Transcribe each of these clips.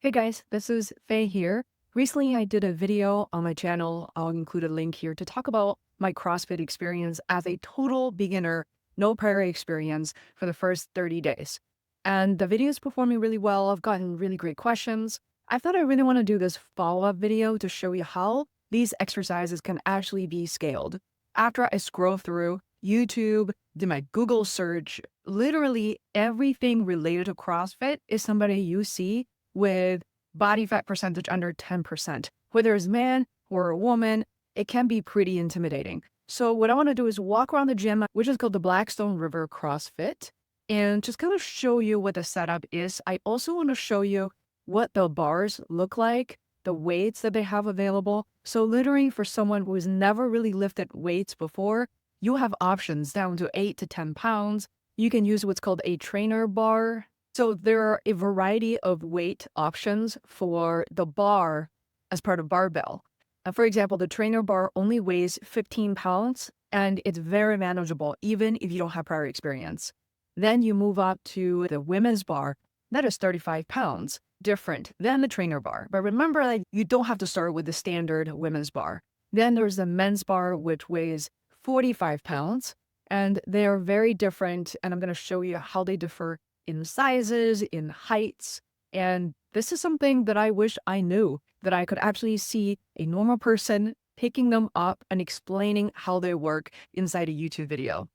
Hey guys, this is Faye here. Recently, I did a video on my channel. I'll include a link here to talk about my CrossFit experience as a total beginner, no prior experience for the first 30 days. And the video is performing really well. I've gotten really great questions. I thought I really want to do this follow-up video to show you how these exercises can actually be scaled. After I scroll through YouTube, did my Google search, literally everything related to CrossFit is somebody you see with body fat percentage under 10%. Whether it's man or a woman, it can be pretty intimidating. So what I want to do is walk around the gym, which is called the Blackstone River CrossFit, and just kind of show you what the setup is. I also want to show you what the bars look like, the weights that they have available. So literally for someone who has never really lifted weights before, you have options down to 8 to 10 pounds. You can use what's called a trainer bar. So there are a variety of weight options for the bar as part of barbell. For example, the trainer bar only weighs 15 pounds and it's very manageable, even if you don't have prior experience. Then you move up to the women's bar. That is 35 pounds, different than the trainer bar. But remember, like, you don't have to start with the standard women's bar. Then there's the men's bar, which weighs 45 pounds, and they're very different. And I'm going to show you how they differ in sizes, in heights. And this is something that I wish I knew, that I could actually see a normal person picking them up and explaining how they work inside a YouTube video.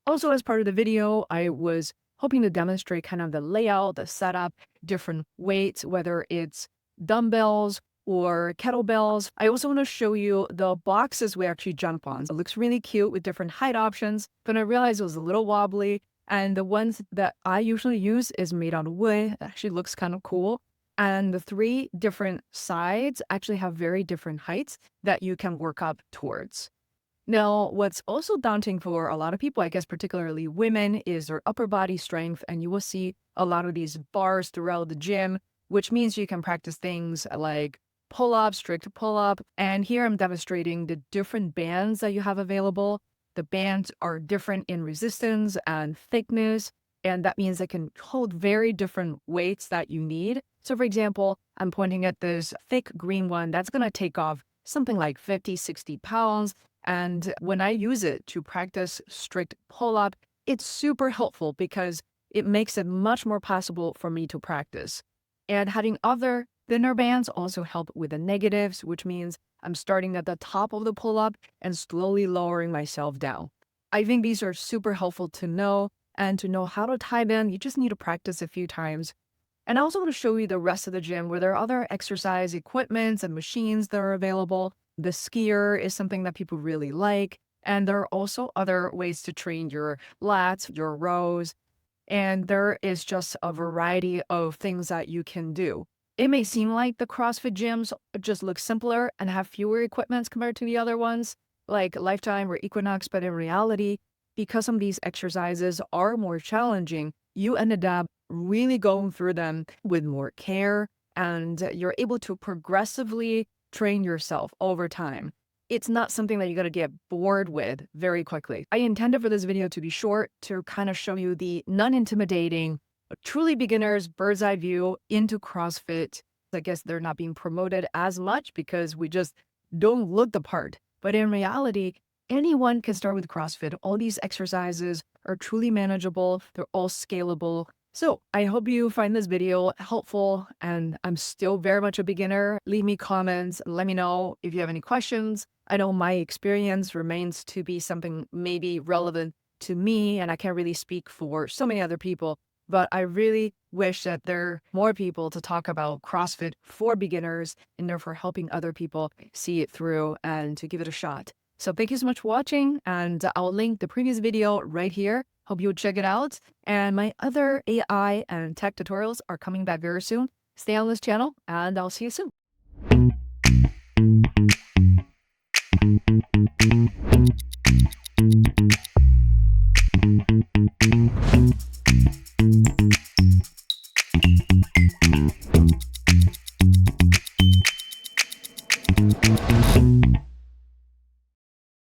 Also, as part of the video, I was hoping to demonstrate kind of the layout, the setup, different weights, whether it's dumbbells or kettlebells. I also want to show you the boxes we actually jump on. It looks really cute with different height options, but I realized it was a little wobbly. And the ones that I usually use is made out of wood. It actually looks kind of cool. And the 3 different sides actually have very different heights that you can work up towards. Now, what's also daunting for a lot of people, I guess particularly women, is their upper body strength. And you will see a lot of these bars throughout the gym, which means you can practice things like pull-up, strict pull-up. And here I'm demonstrating the different bands that you have available. The bands are different in resistance and thickness, and that means they can hold very different weights that you need. So for example, I'm pointing at this thick green one that's going to take off something like 50, 60 pounds. And when I use it to practice strict pull-up, it's super helpful because it makes it much more possible for me to practice. And having other thinner bands also help with the negatives, which means I'm starting at the top of the pull-up and slowly lowering myself down. I think these are super helpful to know, and to know how to tie them, you just need to practice a few times. And I also want to show you the rest of the gym where there are other exercise equipments and machines that are available. The skier is something that people really like. And there are also other ways to train your lats, your rows. And there is just a variety of things that you can do. It may seem like the CrossFit gyms just look simpler and have fewer equipments compared to the other ones, like Lifetime or Equinox, but in reality, because some of these exercises are more challenging, you ended up really going through them with more care, and you're able to progressively train yourself over time. It's not something that you're going to get bored with very quickly. I intended for this video to be short to kind of show you the non-intimidating, truly beginners bird's eye view into CrossFit. I guess they're not being promoted as much because we just don't look the part. But in reality, anyone can start with CrossFit. All these exercises are truly manageable. They're all scalable. So I hope you find this video helpful, and I'm still very much a beginner. Leave me comments. Let me know if you have any questions. I know my experience remains to be something maybe relevant to me, and I can't really speak for so many other people. But I really wish that there are more people to talk about CrossFit for beginners, and therefore helping other people see it through and to give it a shot. So thank you so much for watching, and I'll link the previous video right here. Hope you'll check it out. And my other AI and tech tutorials are coming back very soon. Stay on this channel, and I'll see you soon.